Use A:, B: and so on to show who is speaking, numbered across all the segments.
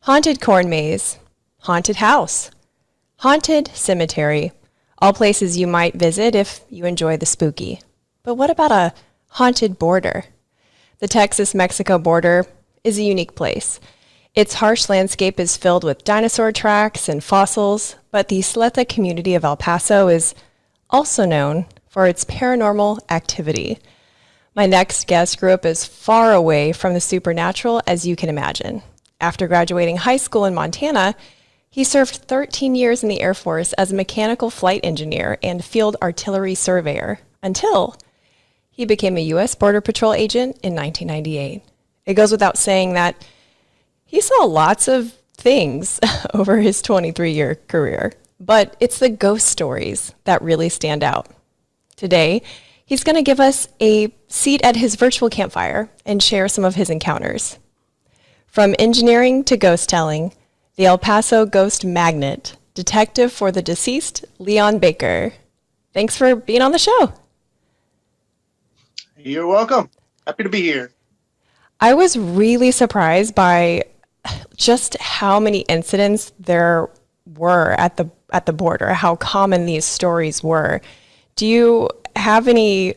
A: Haunted corn maze, haunted house, haunted cemetery, all places you might visit if you enjoy the spooky. But what about a haunted border? The Texas-Mexico border is a unique place. Its harsh landscape is filled with dinosaur tracks and fossils, but the Ysleta community of El Paso is also known for its paranormal activity. My next guest grew up as far away from the supernatural as you can imagine. After graduating high school in Montana, he served 13 years in the Air Force as a mechanical flight engineer and field artillery surveyor until he became a U.S. Border Patrol agent in 1998. It goes without saying that he saw lots of things over his 23-year career, but it's the ghost stories that really stand out. Today, he's going to give us a seat at his virtual campfire and share some of his encounters. From engineering to ghost telling, the El Paso ghost magnet, detective for the deceased, Leon Baker. Thanks for being on the show.
B: You're welcome. Happy to be here.
A: I was really surprised by just how many incidents there were at the border, how common these stories were. Do you have any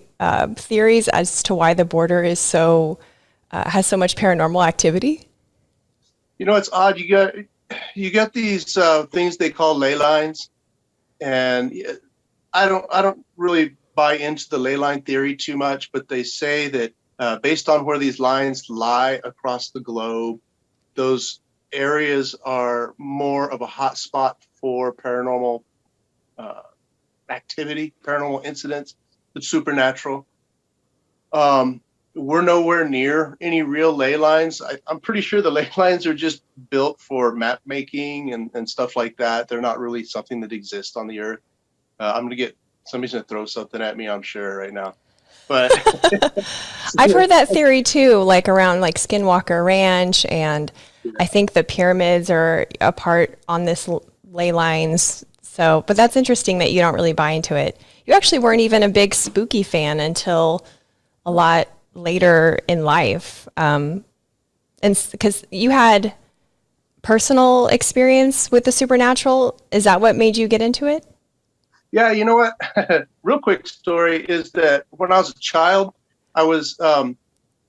A: theories as to why the border is has so much paranormal activity?
B: You know, it's odd. You get these things they call ley lines, and I don't really buy into the ley line theory too much, but they say that based on where these lines lie across the globe, those areas are more of a hot spot for paranormal activity, paranormal incidents, the supernatural. We're nowhere near any real ley lines. I'm pretty sure the ley lines are just built for map making and stuff like that. They're not really something that exists on the earth. Somebody's going to throw something at me, I'm sure, right now. But
A: I've heard that theory too, like around like Skinwalker Ranch, and I think the pyramids are a part on this ley lines. So, but that's interesting that you don't really buy into it. You actually weren't even a big spooky fan until a lot later in life, and because you had personal experience with the supernatural. Is that what made you get into it?
B: Yeah, you know what? Real quick story is that when I was a child, I was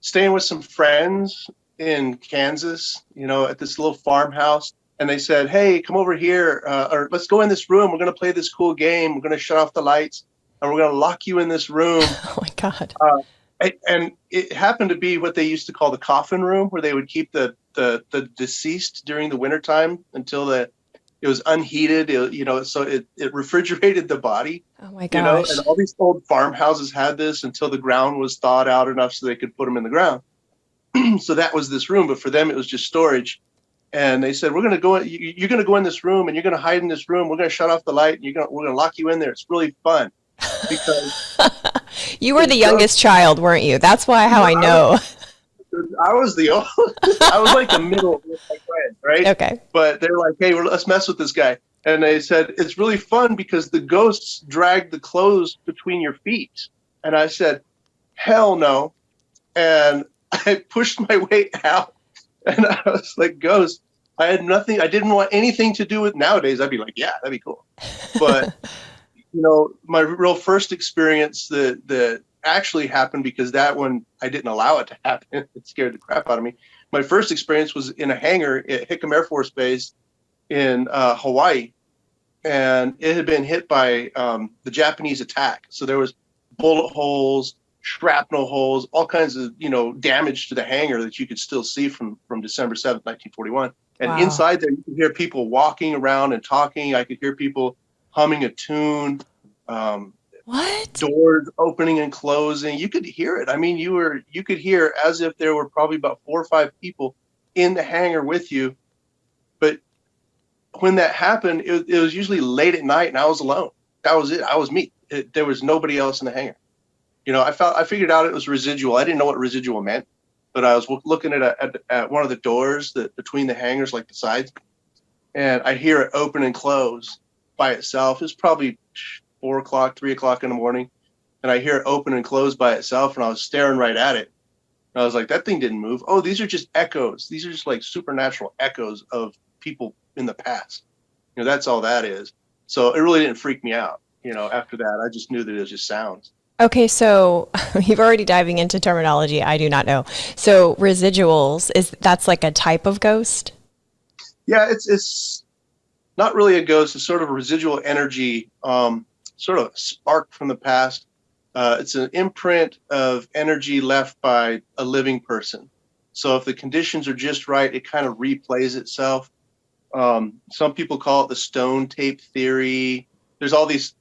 B: staying with some friends in Kansas, at this little farmhouse. And they said, hey, come over here, or let's go in this room. We're going to play this cool game. We're going to shut off the lights, and we're going to lock you in this room.
A: Oh, my God.
B: And it happened to be what they used to call the coffin room, where they would keep the deceased during the wintertime until it was unheated, so it refrigerated the body.
A: Oh my gosh.
B: And all these old farmhouses had this until the ground was thawed out enough so they could put them in the ground. So that was this room, but for them it was just storage. And they said, you're going to go in this room and you're going to hide in this room. We're going to shut off the light and we're going to lock you in there. It's really fun. Because
A: you were the youngest child, weren't you? That's how I know.
B: I was the oldest. I was like the middle with my friends, right?
A: Okay.
B: But they're like, hey, let's mess with this guy. And they said, it's really fun because the ghosts drag the clothes between your feet. And I said, hell no. And I pushed my way out. And I was like, ghost. I had nothing. I didn't want anything to do with. Nowadays, I'd be like, yeah, that'd be cool. But, my real first experience that actually happened, because that one I didn't allow it to happen. It scared the crap out of me. My first experience was in a hangar at Hickam Air Force Base in Hawaii, and it had been hit by the Japanese attack. So there was bullet holes, shrapnel holes, all kinds of damage to the hangar that you could still see from December 7th, 1941. And
A: Wow.
B: Inside there, you could hear people walking around and talking. I could hear people humming a tune.
A: What?
B: Doors opening and closing. You could hear it. I mean, you could hear as if there were probably about 4 or 5 people in the hangar with you. But when that happened, it was usually late at night and I was alone. That was it. I was me. There was nobody else in the hangar. I figured out it was residual. I didn't know what residual meant, but I was looking at one of the doors between the hangars, like the sides, and I hear it open and close by itself. It's probably 4 o'clock, 3 o'clock in the morning, and I hear it open and close by itself, and I was staring right at it. And I was like, that thing didn't move. Oh, these are just echoes. These are just like supernatural echoes of people in the past. That's all that is. So it really didn't freak me out. After that, I just knew that it was just sounds.
A: Okay, so you've already diving into terminology I do not know. So residuals, that's like a type of ghost?
B: Yeah, it's not really a ghost. It's sort of a residual energy, sort of spark from the past. It's an imprint of energy left by a living person. So if the conditions are just right, it kind of replays itself. Some people call it the stone tape theory. There's all these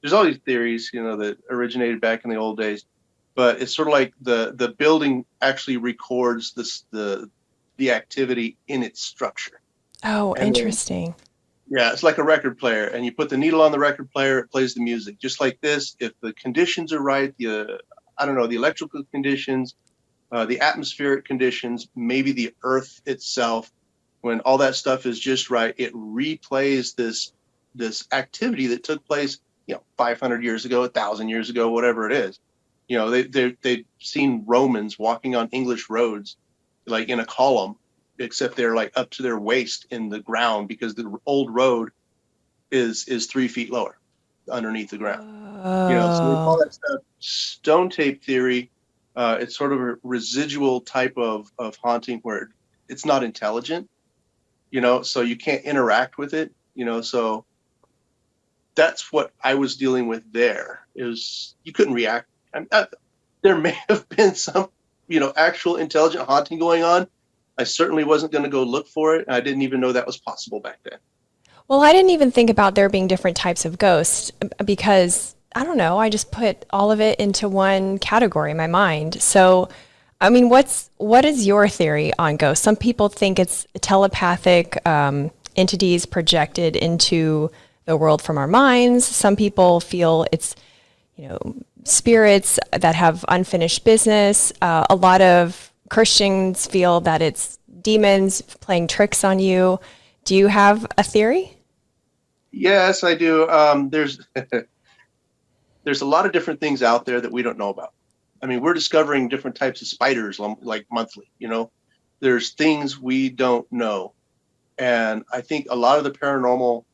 B: theories, that originated back in the old days. But it's sort of like the building actually records the activity in its structure.
A: Oh, interesting.
B: Yeah, it's like a record player, and you put the needle on the record player, it plays the music. Just like this, if the conditions are right, the electrical conditions, the atmospheric conditions, maybe the earth itself, when all that stuff is just right, it replays this activity that took place, 500 years ago, 1,000 years ago, whatever it is. They've seen Romans walking on English roads, like in a column, except they're like up to their waist in the ground because the old road is 3 feet lower underneath the ground. So we call that stuff stone tape theory. It's sort of a residual type of haunting where it's not intelligent, so you can't interact with it, so that's what I was dealing with there. Is you couldn't react. There may have been some, actual intelligent haunting going on. I certainly wasn't going to go look for it. And I didn't even know that was possible back then.
A: Well, I didn't even think about there being different types of ghosts because I don't know. I just put all of it into one category in my mind. So, I mean, what is your theory on ghosts? Some people think it's telepathic entities projected into the world from our minds. Some people feel it's, spirits that have unfinished business. A lot of Christians feel that it's demons playing tricks on you. Do you have a theory?
B: Yes, I do. There's a lot of different things out there that we don't know about. I mean, we're discovering different types of spiders like monthly, there's things we don't know. And I think a lot of the paranormal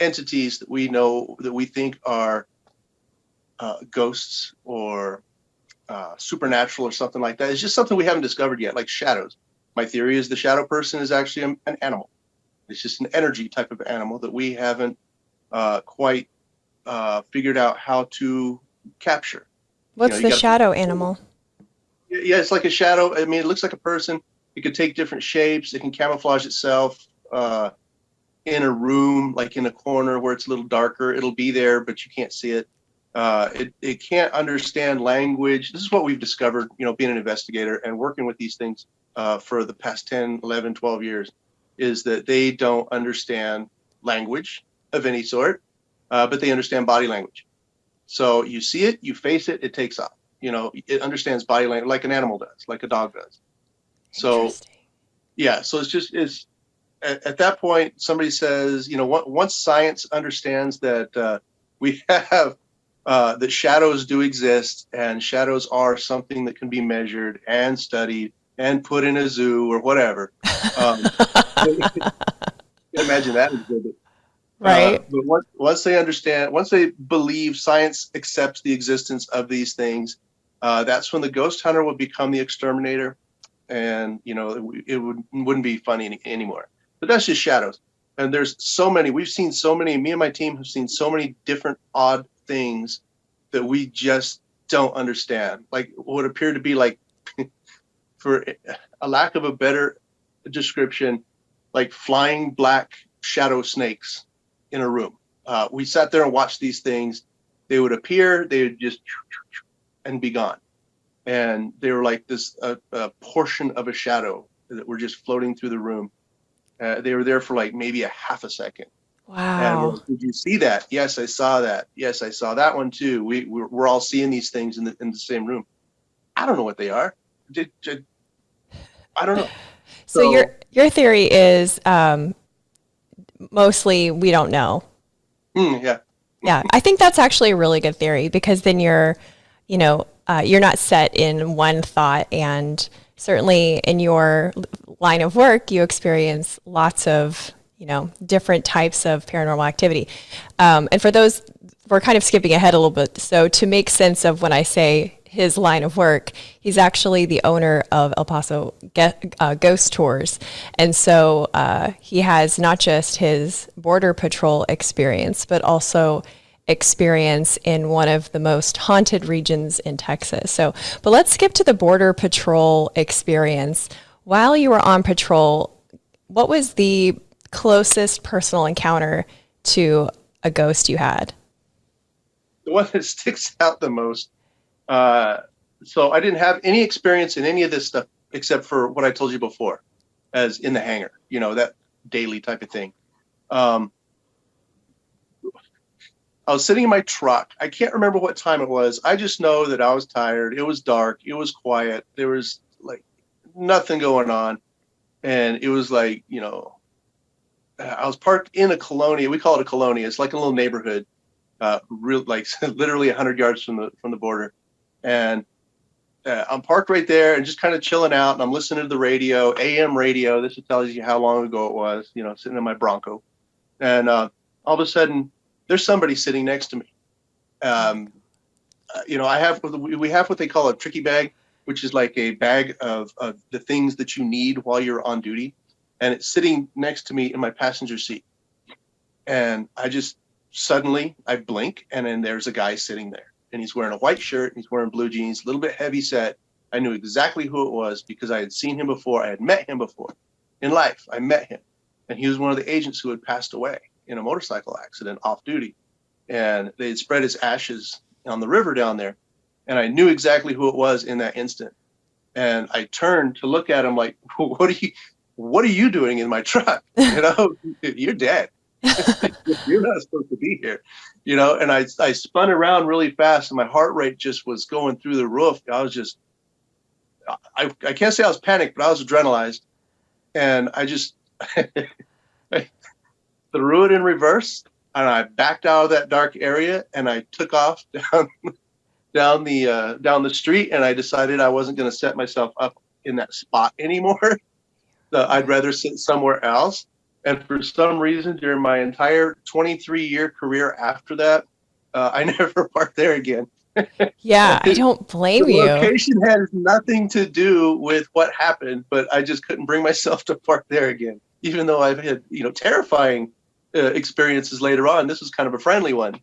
B: entities that we know that we think are ghosts or supernatural or something like that is just something we haven't discovered yet, like shadows. My theory is the shadow person is actually an animal. It's just an energy type of animal that we haven't quite figured out how to capture.
A: What's the shadow animal?
B: Yeah, it's like a shadow. I mean, it looks like a person. It could take different shapes. It can camouflage itself in a room, like in a corner where it's a little darker. It'll be there, but you can't see it. It can't understand language. This is what we've discovered, being an investigator and working with these things for the past 10, 11, 12 years, is that they don't understand language of any sort, but they understand body language. So you see it, you face it, it takes off. It understands body language like an animal does, like a dog does. So, yeah, so it's at that point, somebody says, once science understands that we have that shadows do exist and shadows are something that can be measured and studied and put in a zoo or whatever. You can imagine that exhibit.
A: Right.
B: But once they understand, once they believe science accepts the existence of these things, that's when the ghost hunter will become the exterminator. And, it wouldn't be funny anymore. But that's just shadows. And there's so many. We've seen so many. Me and my team have seen so many different odd things that we just don't understand. Like what appear to be like, for a lack of a better description, like flying black shadow snakes in a room. We sat there and watched these things. They would appear, they would just and be gone. And they were like this a portion of a shadow that were just floating through the room. They were there for like maybe a half a second.
A: Wow.
B: And did you see that? Yes, I saw that. Yes, I saw that one too. We're all seeing these things in the same room. I don't know what they are. I don't know.
A: So your theory is mostly we don't know.
B: Yeah.
A: Yeah, I think that's actually a really good theory because then you're not set in one thought and certainly in your line of work, you experience lots of, different types of paranormal activity. And for those, we're kind of skipping ahead a little bit. So to make sense of when I say his line of work, he's actually the owner of El Paso Ghost Tours. And so he has not just his Border Patrol experience, but also experience in one of the most haunted regions in Texas. But let's skip to the Border Patrol experience. While you were on patrol, what was the closest personal encounter to a ghost you had?
B: The one that sticks out the most. So I didn't have any experience in any of this stuff except for what I told you before, as in the hangar, that daily type of thing. I was sitting in my truck. I can't remember what time it was. I just know that I was tired. It was dark. It was quiet. There was like nothing going on. And it was like, I was parked in a colonia. We call it a colonia. It's like a little neighborhood, literally 100 yards from the border. And I'm parked right there and just kind of chilling out. And I'm listening to the radio, AM radio. This tells you how long ago it was, sitting in my Bronco. And all of a sudden, there's somebody sitting next to me. We have what they call a tricky bag, which is like a bag of the things that you need while you're on duty. And it's sitting next to me in my passenger seat. And I blink, and then there's a guy sitting there. And he's wearing a white shirt, and he's wearing blue jeans, a little bit heavy set. I knew exactly who it was because I had seen him before. I had met him before in life. I met him. And he was one of the agents who had passed away in a motorcycle accident off duty. And they had spread his ashes on the river down there. And I knew exactly who it was in that instant. And I turned to look at him like, what are you doing in my truck? You're dead. You're not supposed to be here. And I spun around really fast and my heart rate just was going through the roof. I was just, I can't say I was panicked, but I was adrenalized. And I just I threw it in reverse and I backed out of that dark area and I took off down the street, and I decided I wasn't going to set myself up in that spot anymore. So I'd rather sit somewhere else. And for some reason, during my entire 23-year career after that, I never parked there again.
A: Yeah, I don't blame you.
B: The location has nothing to do with what happened, but I just couldn't bring myself to park there again. Even though I've had, terrifying experiences later on, this was kind of a friendly one,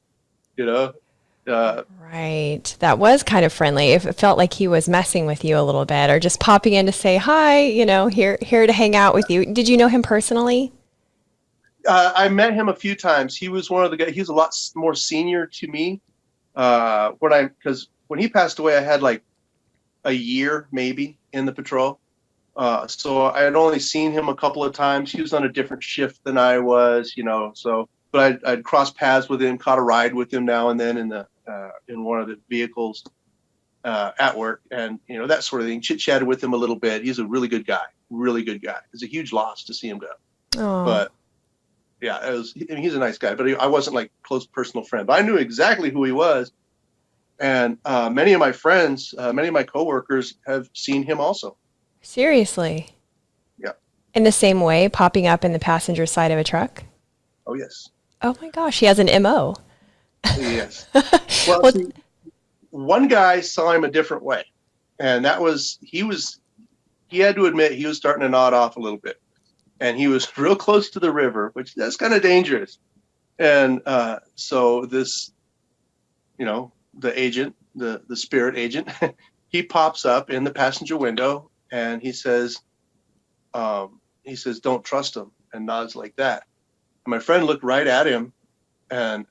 A: Right. That was kind of friendly. If it felt like he was messing with you a little bit or just popping in to say hi, here to hang out with you. Did you know him personally?
B: I met him a few times. He was one of the guys. He's a lot more senior to me. Because when he passed away, I had like a year maybe in the patrol. So I had only seen him a couple of times. He was on a different shift than I was, but I'd cross paths with him, caught a ride with him now and then in one of the vehicles at work, and that sort of thing. Chit-chatted with him a little bit. He's a really good guy. It's a huge loss to see him go.
A: Oh.
B: But yeah, he's a nice guy, but I wasn't like close personal friend. But I knew exactly who he was, and many of my friends, many of my coworkers have seen him also.
A: Seriously?
B: Yeah.
A: In the same way, popping up in the passenger side of a truck?
B: Oh, yes.
A: Oh my gosh, he has an MO.
B: Yes. Well, see, one guy saw him a different way, and that was he had to admit he was starting to nod off a little bit, and he was real close to the river, which that's kind of dangerous. And so this, the agent, the spirit agent, he pops up in the passenger window and he says, "Don't trust him," and nods like that. And my friend looked right at him, and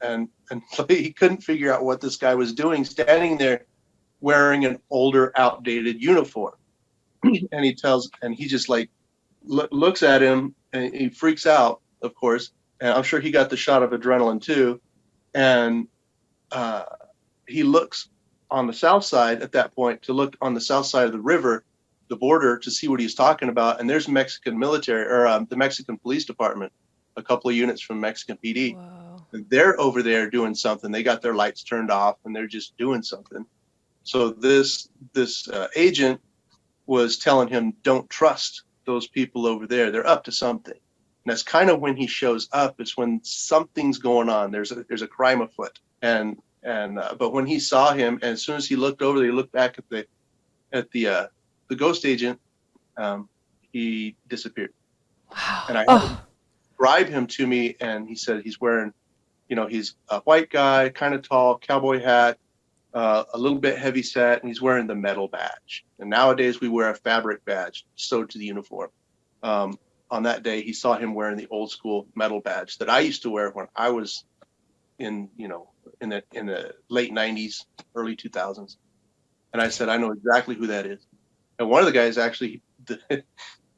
B: he couldn't figure out what this guy was doing, standing there wearing an older, outdated uniform. And he just like looks at him and he freaks out, of course. And I'm sure he got the shot of adrenaline too. And he looks on the south side at that point to look on the south side of the river, the border, to see what he's talking about. And there's Mexican military or the Mexican police department, a couple of units from Mexican PD.
A: Whoa.
B: They're over there doing something. They got their lights turned off and they're just doing something. So this agent was telling him, don't trust those people over there. They're up to something. And that's kind of when he shows up, is when something's going on. There's a crime afoot. But when he saw him, and as soon as he looked over, he looked back at the ghost agent, he disappeared.
A: Wow.
B: And I had to bribe him to me, and he said he's wearing, he's a white guy, kind of tall, cowboy hat, a little bit heavy set, and he's wearing the metal badge. And nowadays we wear a fabric badge sewed to the uniform. On that day, he saw him wearing the old school metal badge that I used to wear when I was in the late 90s, early 2000s. And I said, I know exactly who that is. And one of the guys actually,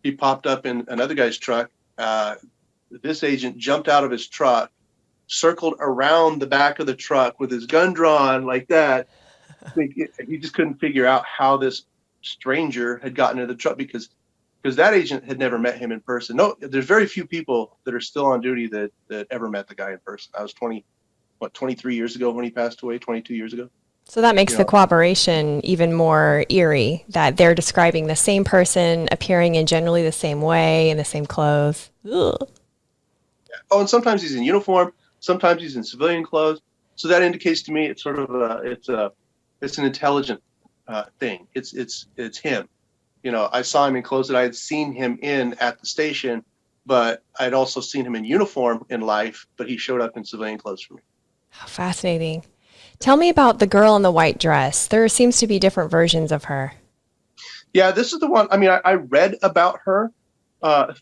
B: he popped up in another guy's truck. This agent jumped out of his truck, circled around the back of the truck with his gun drawn like that. He just couldn't figure out how this stranger had gotten into the truck, because that agent had never met him in person. No, there's very few people that are still on duty that ever met the guy in person. I was 23 years ago when he passed away, 22 years ago.
A: So that makes the cooperation even more eerie, that they're describing the same person appearing in generally the same way, in the same clothes. Ugh.
B: Oh, and sometimes he's in uniform, sometimes he's in civilian clothes. So that indicates to me it's sort of it's an intelligent thing. It's him. I saw him in clothes that I had seen him in at the station, but I'd also seen him in uniform in life, but he showed up in civilian clothes for me.
A: How fascinating. Tell me about the girl in the white dress. There seems to be different versions of her.
B: Yeah, this is the one. I mean, I read about her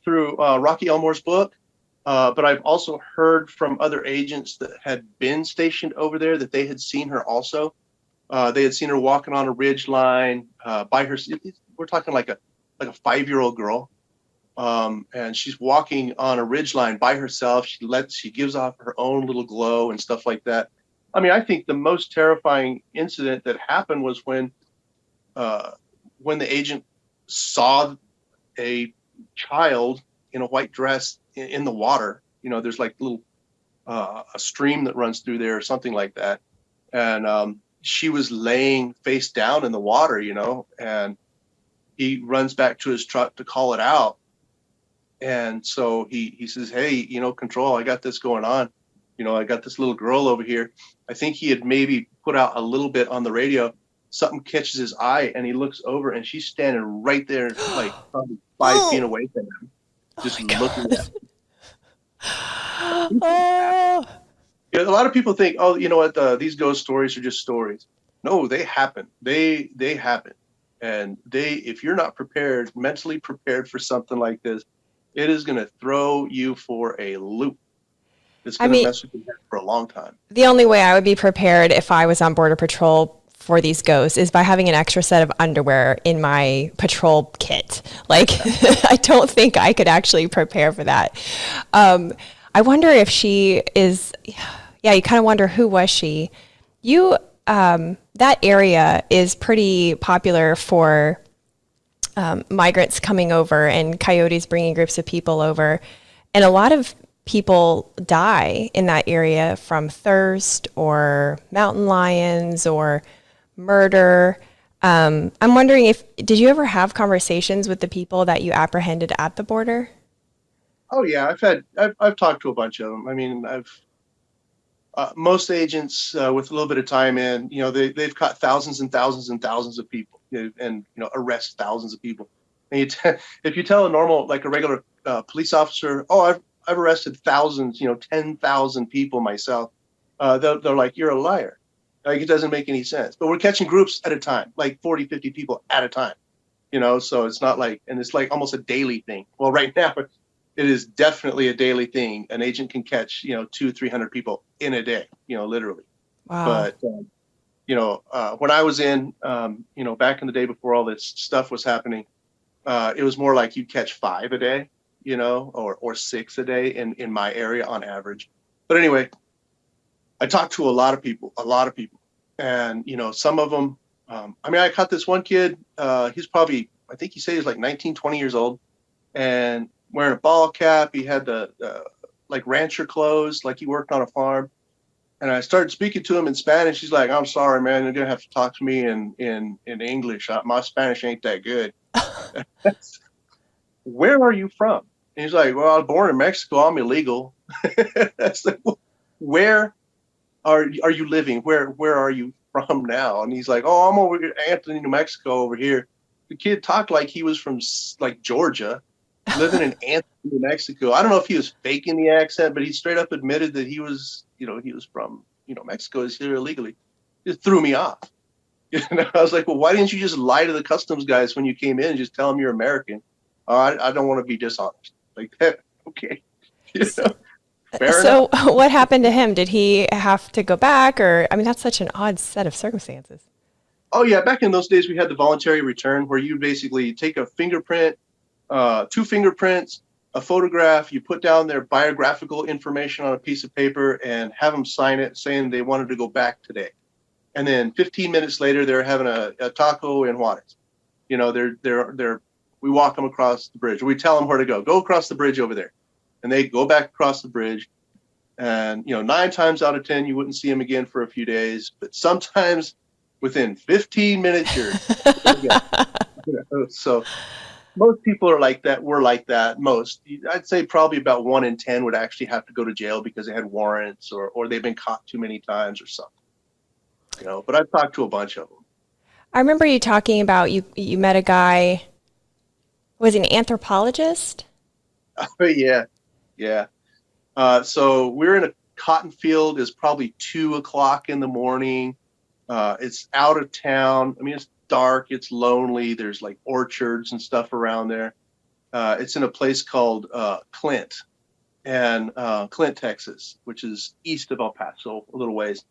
B: through Rocky Elmore's book, but I've also heard from other agents that had been stationed over there that they had seen her also. They had seen her walking on a ridge line by herself. We're talking like a 5-year-old girl, and she's walking on a ridge line by herself. She gives off her own little glow and stuff like that. I mean, I think the most terrifying incident that happened was when the agent saw a child in a white dress in the water. There's like a stream that runs through there or something like that. And she was laying face down in the water, and he runs back to his truck to call it out. And so he says, hey, control, I got this going on. I got this little girl over here. I think he had maybe put out a little bit on the radio. Something catches his eye, and he looks over, and she's standing right there, like probably 5 feet away from him, just looking at him.
A: Oh.
B: A lot of people think, oh, you know what, these ghost stories are just stories. No, they happen. They happen. And if you're not mentally prepared for something like this, it is going to throw you for a loop. It's going to mess with your head for a long time.
A: The only way I would be prepared if I was on Border Patrol for these ghosts is by having an extra set of underwear in my patrol kit. Like, I don't think I could actually prepare for that. I wonder if she is, you kind of wonder, who was she? That area is pretty popular for migrants coming over and coyotes bringing groups of people over. And a lot of people die in that area from thirst or mountain lions or murder. I'm wondering, did you ever have conversations with the people that you apprehended at the border?
B: Oh yeah, I've talked to a bunch of them. I mean, most agents with a little bit of time in, they've caught thousands and thousands and thousands of people, and arrest thousands of people. And if you tell a regular police officer, oh, I've arrested thousands, 10,000 people myself, they're like, you're a liar. Like, it doesn't make any sense. But we're catching groups at a time, like 40, 50 people at a time, so it's not like, and it's like almost a daily thing. Well, right now, it is definitely a daily thing. An agent can catch, 200-300 people in a day, literally.
A: Wow.
B: But, when I was in, back in the day before all this stuff was happening, it was more like you'd catch 5 a day, or 6 a day in my area on average. But anyway, I talked to a lot of people, and, some of them, I caught this one kid, he's probably, I think he said he was like 19, 20 years old, and wearing a ball cap. He had the like rancher clothes, like he worked on a farm. And I started speaking to him in Spanish. He's like, I'm sorry, man, you're going to have to talk to me in English. My Spanish ain't that good. Where are you from? And he's like, well, I was born in Mexico. I'm illegal. That's like, where are you living? Where are you from now? And he's like, oh, I'm over here, Anthony, New Mexico, over here. The kid talked like he was from like Georgia, living in Anthony, New Mexico. I don't know if he was faking the accent, but he straight up admitted that he was from, Mexico, is here illegally. It threw me off. I was like, well, why didn't you just lie to the customs guys when you came in and just tell them you're American? Oh, I don't want to be dishonest. Like that. Okay. Fair
A: So
B: enough.
A: what happened to him? Did he have to go back, or I mean, that's such an odd set of circumstances.
B: Oh yeah, back in those days we had the voluntary return where you basically take a fingerprint, two fingerprints, a photograph, you put down their biographical information on a piece of paper and have them sign it saying they wanted to go back today. And then 15 minutes later they're having a taco in Juarez. We walk them across the bridge. We tell them where to go. Go across the bridge over there. And they go back across the bridge. And 9 times out of 10 you wouldn't see them again for a few days, but sometimes within 15 minutes, so most people are like that. We're like that. I'd say probably about 1 in 10 would actually have to go to jail because they had warrants or they've been caught too many times or something. But I've talked to a bunch of them.
A: I remember you talking about you met a guy, was he an anthropologist?
B: Yeah. So we're in a cotton field. It's probably 2:00 in the morning. It's out of town. I mean, it's dark. It's lonely. There's like orchards and stuff around there. It's in a place called Clint, Texas, which is east of El Paso, a little ways.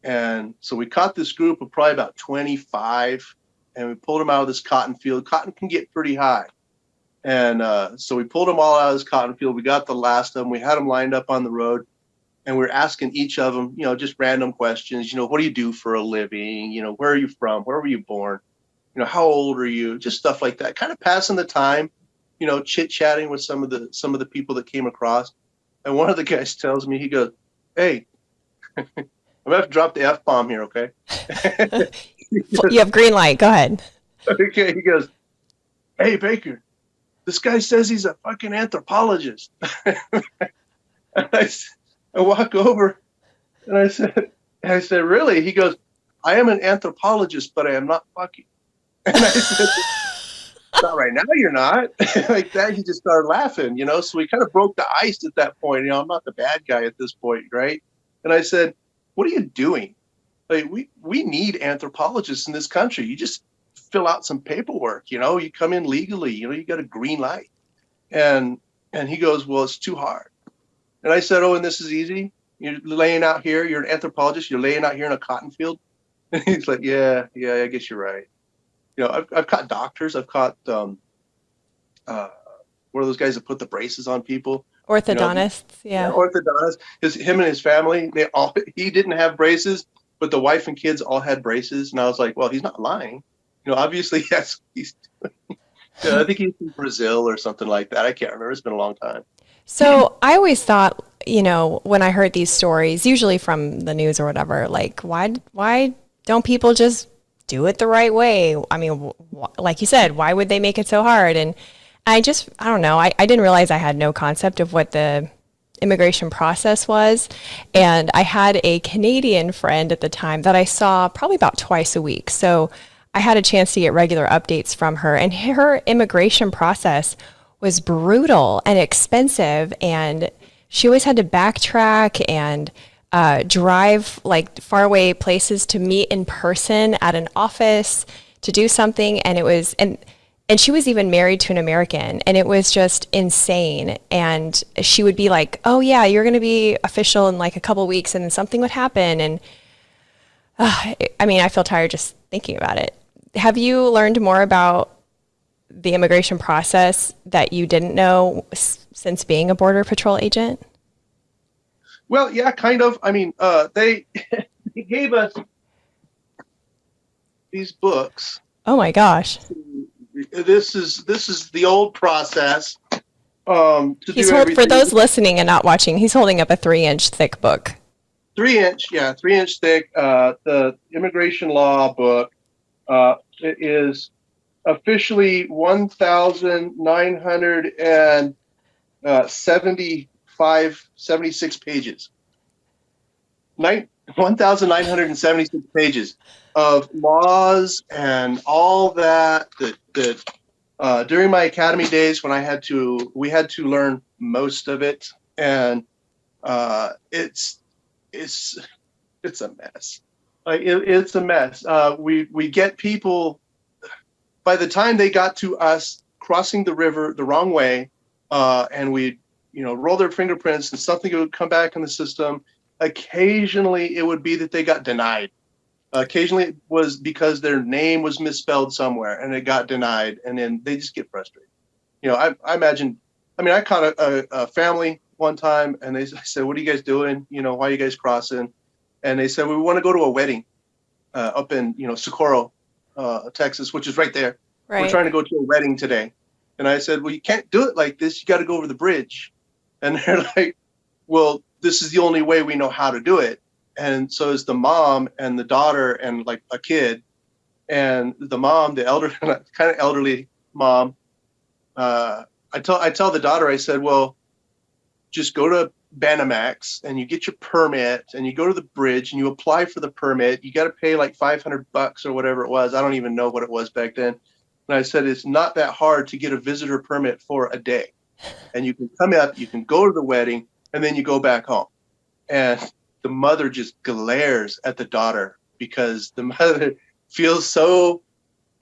B: And so we caught this group of probably about 25, and we pulled them out of this cotton field. Cotton can get pretty high. And so we pulled them all out of this cotton field. We got the last of them. We had them lined up on the road. And we're asking each of them, just random questions. What do you do for a living? Where are you from? Where were you born? How old are you? Just stuff like that. Kind of passing the time, chit-chatting with some of the people that came across. And one of the guys tells me, he goes, hey, I'm going to have to drop the F-bomb here, okay?
A: You have green light. Go ahead.
B: Okay, he goes, hey, Baker, this guy says he's a fucking anthropologist. And I walk over and I said, really? He goes, I am an anthropologist, but I am not fucking. And I said, not right now, you're not. Like that, he just started laughing, so we kind of broke the ice at that point. I'm not the bad guy at this point, right? And I said, what are you doing? Like, we need anthropologists in this country. You just fill out some paperwork, you come in legally, you got a green light. And he goes, well, it's too hard. And I said, oh, and this is easy? You're laying out here, you're an anthropologist, you're laying out here in a cotton field? And he's like, yeah, I guess you're right. I've caught doctors. I've caught one of those guys that put the braces on people.
A: Orthodontists, yeah.
B: Orthodontists. Him and his family, he didn't have braces, but the wife and kids all had braces. And I was like, well, he's not lying. Obviously, yes, he's doing. I think he's from Brazil or something like that. I can't remember. It's been a long time.
A: So I always thought, when I heard these stories, usually from the news or whatever, like, why don't people just do it the right way? I mean, like you said, why would they make it so hard? And I don't know. I didn't realize I had no concept of what the immigration process was. And I had a Canadian friend at the time that I saw probably about twice a week. So I had a chance to get regular updates from her, and her immigration process was brutal and expensive, and she always had to backtrack and drive like faraway places to meet in person at an office to do something. And it was, and she was even married to an American, and it was just insane. And she would be like, oh yeah, you're going to be official in like a couple weeks, and then something would happen. And I mean, I feel tired just thinking about it. Have you learned more about the immigration process that you didn't know since being a Border Patrol agent?
B: Well, yeah, kind of. I mean, they gave us these books.
A: Oh my gosh!
B: This is the old process. For
A: those listening and not watching, he's holding up a 3-inch thick book.
B: 3-inch, yeah, 3-inch thick. The immigration law book. It is officially 1,976 pages. 1,976 pages of laws and all that during my academy days when we had to learn most of it, and it's a mess. Like it's a mess. We get people, by the time they got to us crossing the river the wrong way, and we roll their fingerprints and something would come back in the system. Occasionally, it would be that they got denied. Occasionally, it was because their name was misspelled somewhere and it got denied, and then they just get frustrated. I imagine. I mean, I caught a family one time, and I said, "What are you guys doing? Why are you guys crossing?" And they said, "We want to go to a wedding up in Socorro, Texas, which is right there.
A: Right.
B: We're trying to go to a wedding today." And I said, "Well, you can't do it like this. You got to go over the bridge." And they're like, "Well, this is the only way we know how to do it." And so is the mom and the daughter and like a kid, and the mom, the elder, kind of elderly mom. I tell the daughter, I said, "Well, just go to Banamax and you get your permit and you go to the bridge and you apply for the permit. You got to pay like $500 or whatever it was. I don't even know what it was back then." And I said, "It's not that hard to get a visitor permit for a day. And you can come up, you can go to the wedding, and then you go back home." And the mother just glares at the daughter because the mother feels so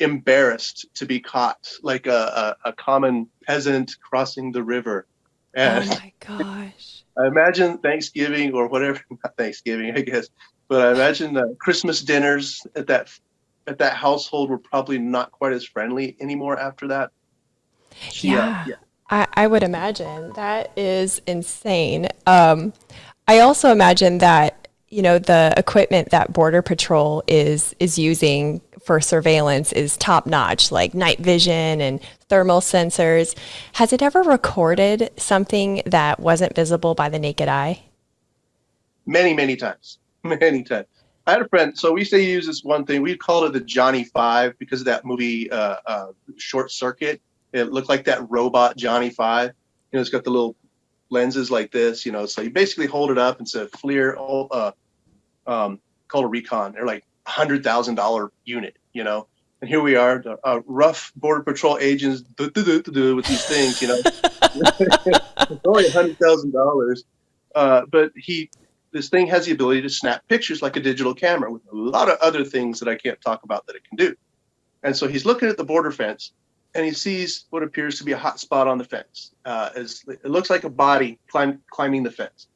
B: embarrassed to be caught like a common peasant crossing the river. And
A: oh my gosh.
B: I imagine Thanksgiving or whatever, not Thanksgiving, I guess, but I imagine Christmas dinners at that household were probably not quite as friendly anymore after that.
A: Yeah. I would imagine. That is insane. I also imagine that, the equipment that Border Patrol is using for surveillance is top notch, like night vision and thermal sensors. Has it ever recorded something that wasn't visible by the naked eye?
B: Many, many times. Many times. I had a friend, so we used to use this one thing. We called it the Johnny Five because of that movie Short Circuit. It looked like that robot Johnny Five. It's got the little lenses like this, so you basically hold it up and say FLIR, called a recon. They're like $100,000 unit, and here we are, rough Border Patrol agents with these things, it's only $100,000. But this thing has the ability to snap pictures like a digital camera with a lot of other things that I can't talk about that it can do. And so he's looking at the border fence, and he sees what appears to be a hot spot on the fence. It looks like a body climbing the fence.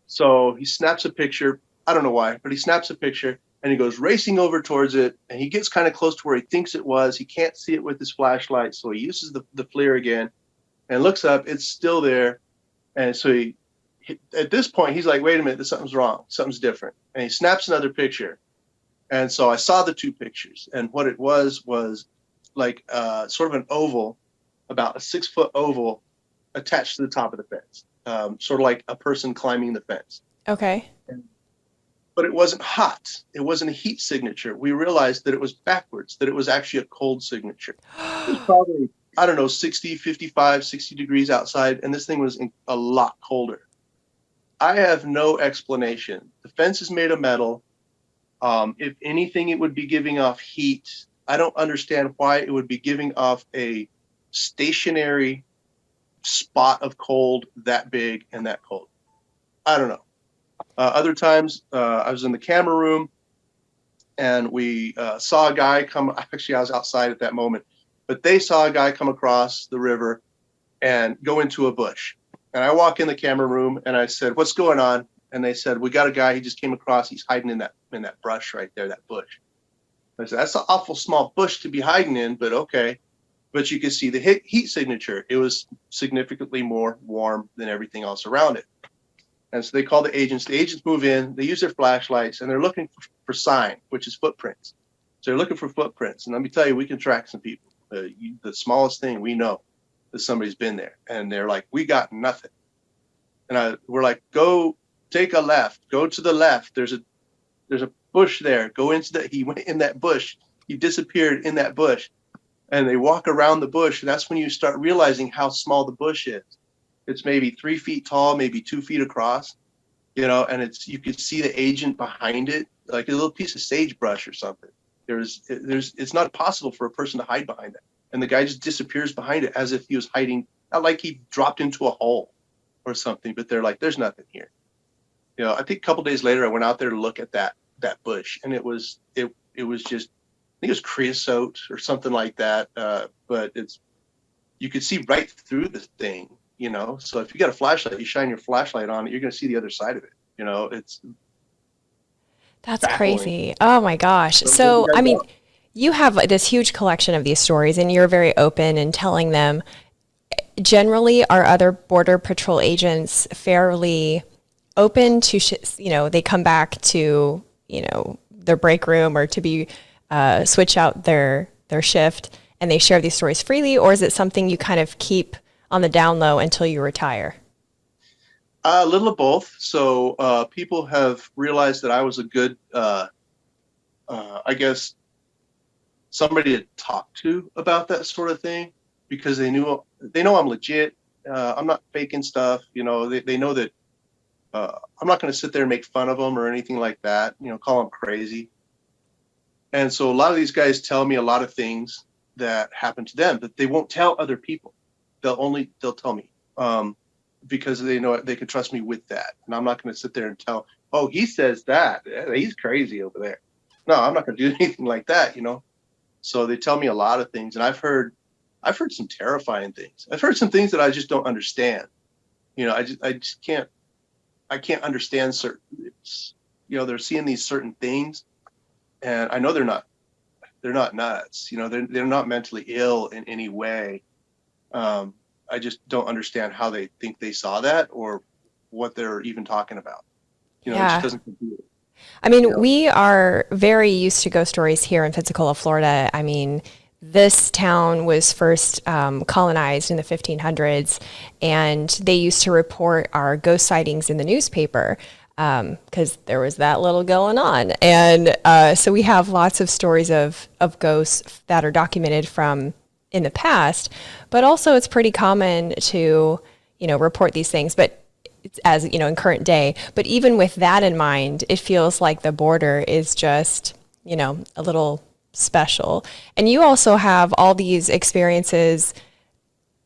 B: So he snaps a picture. I don't know why, but he snaps a picture, and he goes racing over towards it, and he gets kind of close to where he thinks it was. He can't see it with his flashlight, so he uses the FLIR again and looks up. It's still there. And so at this point, he's like, "Wait a minute, something's wrong. Something's different." And he snaps another picture. And so I saw the two pictures, and what it was like sort of an oval, about a 6-foot oval attached to the top of the fence, sort of like a person climbing the fence.
A: Okay.
B: But it wasn't hot. It wasn't a heat signature. We realized that it was backwards, that it was actually a cold signature. It was probably, I don't know, 60, 55, 60 degrees outside, and this thing was a lot colder. I have no explanation. The fence is made of metal. If anything, it would be giving off heat. I don't understand why it would be giving off a stationary spot of cold that big and that cold. I don't know. Other times, I was in the camera room, and we saw a guy come. Actually, I was outside at that moment, but they saw a guy come across the river and go into a bush. And I walk in the camera room, and I said, "What's going on?" And they said, "We got a guy. He just came across. He's hiding in that brush right there, that bush." I said, "That's an awful small bush to be hiding in, but okay." But you could see the heat signature. It was significantly more warm than everything else around it. And so they call the agents. The agents move in. They use their flashlights, and they're looking for sign, which is footprints. So they're looking for footprints. And let me tell you, we can track some people. The smallest thing, we know that somebody's been there. And they're like, "We got nothing." And we're like, "Go take a left. Go to the left. There's a bush there. Go into he went in that bush. He disappeared in that bush." and they walk around the bush. And that's when you start realizing how small the bush is. It's maybe 3 feet tall, maybe 2 feet across, and you can see the agent behind it, like a little piece of sagebrush or something. It's not possible for a person to hide behind it. And the guy just disappears behind it as if he was hiding, not like he dropped into a hole or something, but they're like, there's nothing here. I think a couple days later, I went out there to look at that bush, and it was just, I think it was creosote or something like that. But you could see right through the thing, So if you got a flashlight, you shine your flashlight on it, you're going to see the other side of it. It's
A: That's
B: baffling.
A: crazy. Oh my gosh. So, I mean, you have this huge collection of these stories and you're very open in telling them. Generally, are other Border Patrol agents fairly open to, they come back to, their break room or to be switch out their shift and they share these stories freely? Or is it something you kind of keep on the down low until you retire?
B: A little of both. So people have realized that I was a good, I guess, somebody to talk to about that sort of thing, because they know I'm legit. I'm not faking stuff. They know that I'm not going to sit there and make fun of them or anything like that. Call them crazy. And so a lot of these guys tell me a lot of things that happen to them, but they won't tell other people. They'll tell me. Because they know they can trust me with that. And I'm not going to sit there and tell, oh, he says that. He's crazy over there. No, I'm not going to do anything like that, So they tell me a lot of things. And I've heard some terrifying things. I've heard some things that I just don't understand. I can't understand certain, they're seeing these certain things. And I know they're not nuts. They're not mentally ill in any way. I just don't understand how they think they saw that or what they're even talking about. It just doesn't compute.
A: I mean, we are very used to ghost stories here in Pensacola, Florida. I mean, this town was first colonized in the 1500s, and they used to report our ghost sightings in the newspaper because there was that little going on. And so we have lots of stories of ghosts that are documented from in the past, but also it's pretty common to, report these things, but it's as, in current day. But even with that in mind, it feels like the border is just, a little special. And you also have all these experiences,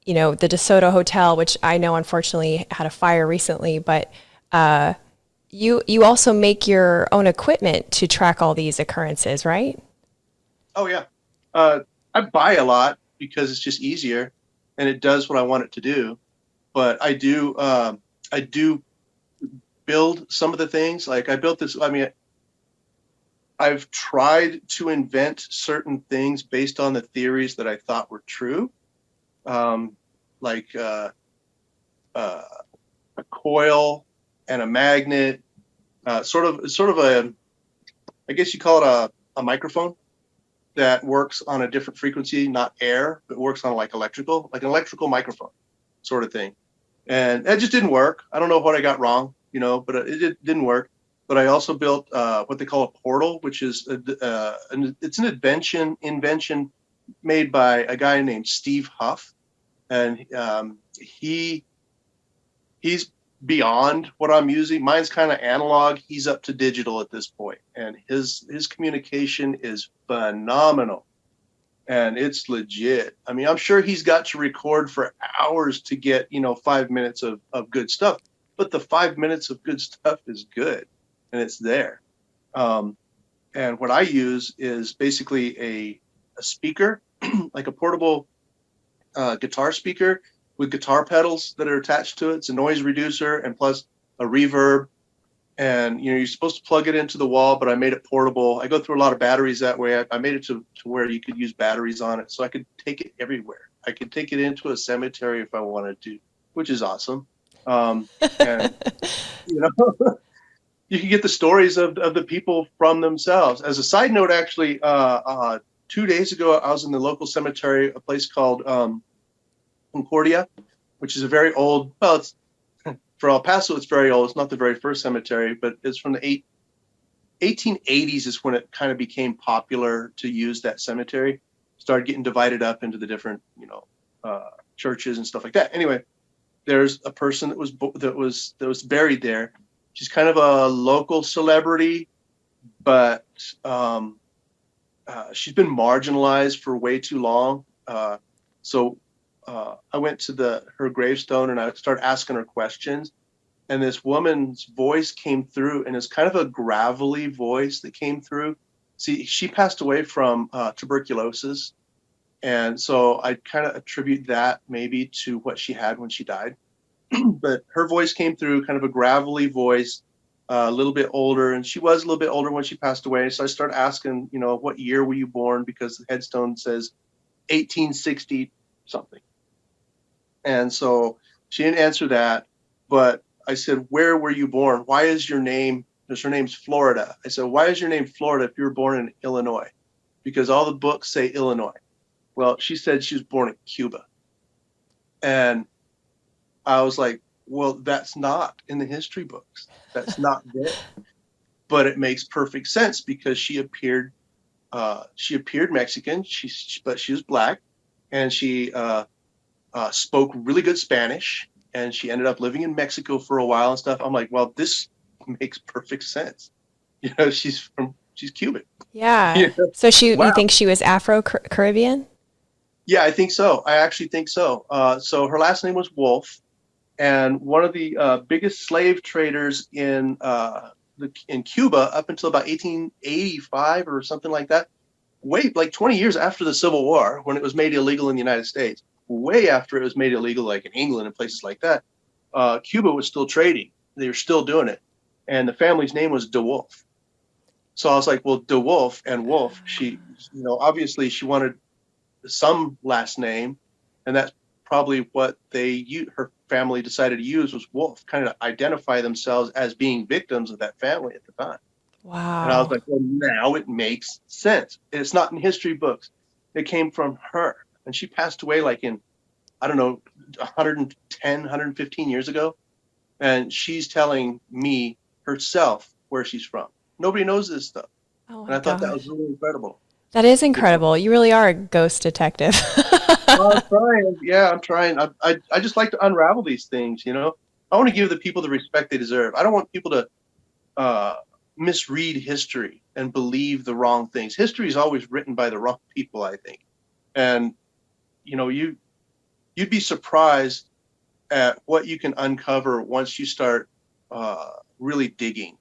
A: the DeSoto Hotel, which I know unfortunately had a fire recently, but you also make your own equipment to track all these occurrences, right?
B: Oh yeah. I buy a lot because it's just easier and it does what I want it to do. But I do build some of the things. Like I built this, I've tried to invent certain things based on the theories that I thought were true. Like a coil and a magnet, sort of a, I guess you call it a microphone that works on a different frequency, not air, but works on like an electrical microphone sort of thing. And that just didn't work. I don't know what I got wrong, but it didn't work. But I also built what they call a portal, which is it's an invention made by a guy named Steve Huff, and he's beyond what I'm using. Mine's kind of analog. He's up to digital at this point, and his communication is phenomenal, and it's legit. I mean, I'm sure he's got to record for hours to get 5 minutes of good stuff, but the 5 minutes of good stuff is good, and it's there. And what I use is basically a speaker, like a portable guitar speaker with guitar pedals that are attached to it. It's a noise reducer and plus a reverb. And you're supposed to plug it into the wall, but I made it portable. I go through a lot of batteries that way. I made it to where you could use batteries on it, so I could take it everywhere. I could take it into a cemetery if I wanted to, which is awesome. And you can get the stories of the people from themselves. As a side note, actually, 2 days ago, I was in the local cemetery, a place called Concordia, which is a very old, well, it's for El Paso, it's very old. It's not the very first cemetery, but it's from the 1880s is when it kind of became popular to use that cemetery. started getting divided up into the different, churches and stuff like that. Anyway, there's a person that was buried there. She's kind of a local celebrity, but she's been marginalized for way too long. So I went to her gravestone and I started asking her questions. And this woman's voice came through, and it's kind of a gravelly voice that came through. See, she passed away from tuberculosis. And so I kind of attribute that maybe to what she had when she died. But her voice came through, kind of a gravelly voice, a little bit older. And she was a little bit older when she passed away. So I started asking, what year were you born? Because the headstone says 1860 something. And so she didn't answer that. But I said, where were you born? Why is your name, because her name's Florida. I said, why is your name Florida if you were born in Illinois? Because all the books say Illinois. Well, she said she was born in Cuba. And I was like, well, that's not in the history books. That's not there. But it makes perfect sense because she appeared Mexican, but she was Black, and she spoke really good Spanish, and she ended up living in Mexico for a while and stuff. I'm like, well, this makes perfect sense. She's Cuban.
A: Yeah. So you think she was Afro-Caribbean?
B: Yeah, I think so. I actually think so. So her last name was Wolf, and one of the biggest slave traders in Cuba up until about 1885 or something like that. Like 20 years after the Civil War, when it was made illegal in the United States, way after it was made illegal, like in England and places like that, Cuba was still trading. They were still doing it, and the family's name was De Wolf. So I was like, well, De Wolf and Wolf. She, obviously she wanted some last name, and that's probably what her family decided to use was Wolf, kind of identify themselves as being victims of that family at the time.
A: Wow.
B: And I was like, well, now it makes sense. It's not in history books. It came from her, and she passed away like in, I don't know, 110, 115 years ago, and she's telling me herself where she's from. Nobody knows this stuff.
A: Oh,
B: and I thought that was really incredible.
A: That is incredible. You really are a ghost detective.
B: Well, I'm trying. Yeah, I'm trying. I just like to unravel these things, I want to give the people the respect they deserve. I don't want people to misread history and believe the wrong things. History is always written by the wrong people, I think. And, you'd be surprised at what you can uncover once you start really digging.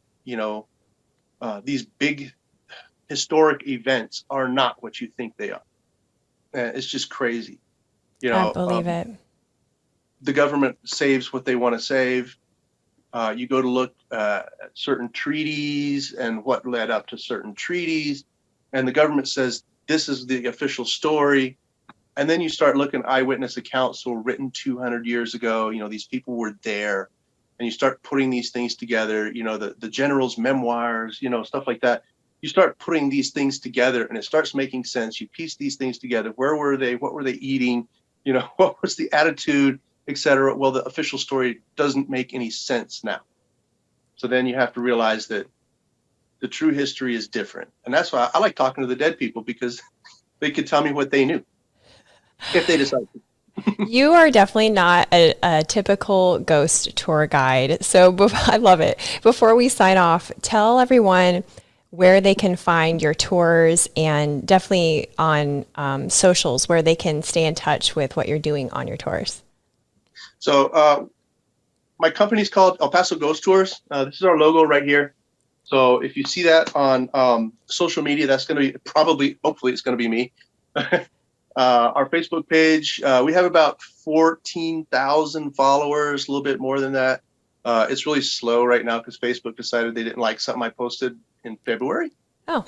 B: These big historic events are not what you think they are. It's just crazy.
A: I believe it.
B: The government saves what they want to save. You go to look at certain treaties and what led up to certain treaties, and the government says this is the official story. And then you start looking at eyewitness accounts that were written 200 years ago. These people were there, and you start putting these things together. The general's memoirs, stuff like that. You start putting these things together, and it starts making sense. You piece these things together. Where were they? What were they eating? What was the attitude, etc. Well, the official story doesn't make any sense now. So then you have to realize that the true history is different. And that's why I like talking to the dead people, because they could tell me what they knew if they decide to.
A: You are definitely not a typical ghost tour guide. So I love it. Before we sign off, tell everyone where they can find your tours, and definitely on socials where they can stay in touch with what you're doing on your tours.
B: So my company's called El Paso Ghost Tours. This is our logo right here. So if you see that on social media, that's going to be hopefully it's going to be me. Our Facebook page, we have about 14,000 followers, a little bit more than that. It's really slow right now because Facebook decided they didn't like something I posted in February.
A: Oh.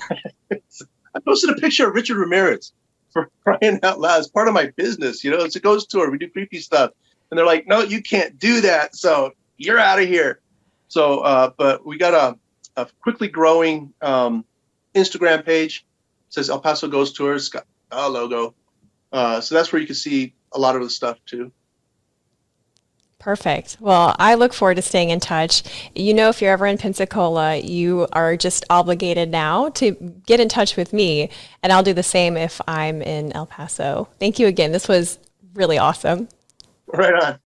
B: I posted a picture of Richard Ramirez, for crying out loud. It's part of my business. It's a ghost tour. We do creepy stuff. And they're like, no, you can't do that. So you're out of here. So, but we got a quickly growing Instagram page. It says El Paso Ghost Tours. It's got a logo. So that's where you can see a lot of the stuff too.
A: Perfect. Well, I look forward to staying in touch. You know, if you're ever in Pensacola, you are just obligated now to get in touch with me, and I'll do the same if I'm in El Paso. Thank you again. This was really awesome.
B: Right on.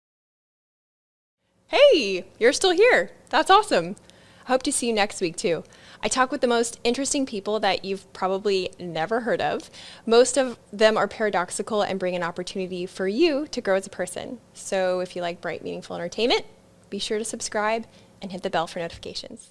A: Hey, you're still here. That's awesome. I hope to see you next week too. I talk with the most interesting people that you've probably never heard of. Most of them are paradoxical and bring an opportunity for you to grow as a person. So if you like bright, meaningful entertainment, be sure to subscribe and hit the bell for notifications.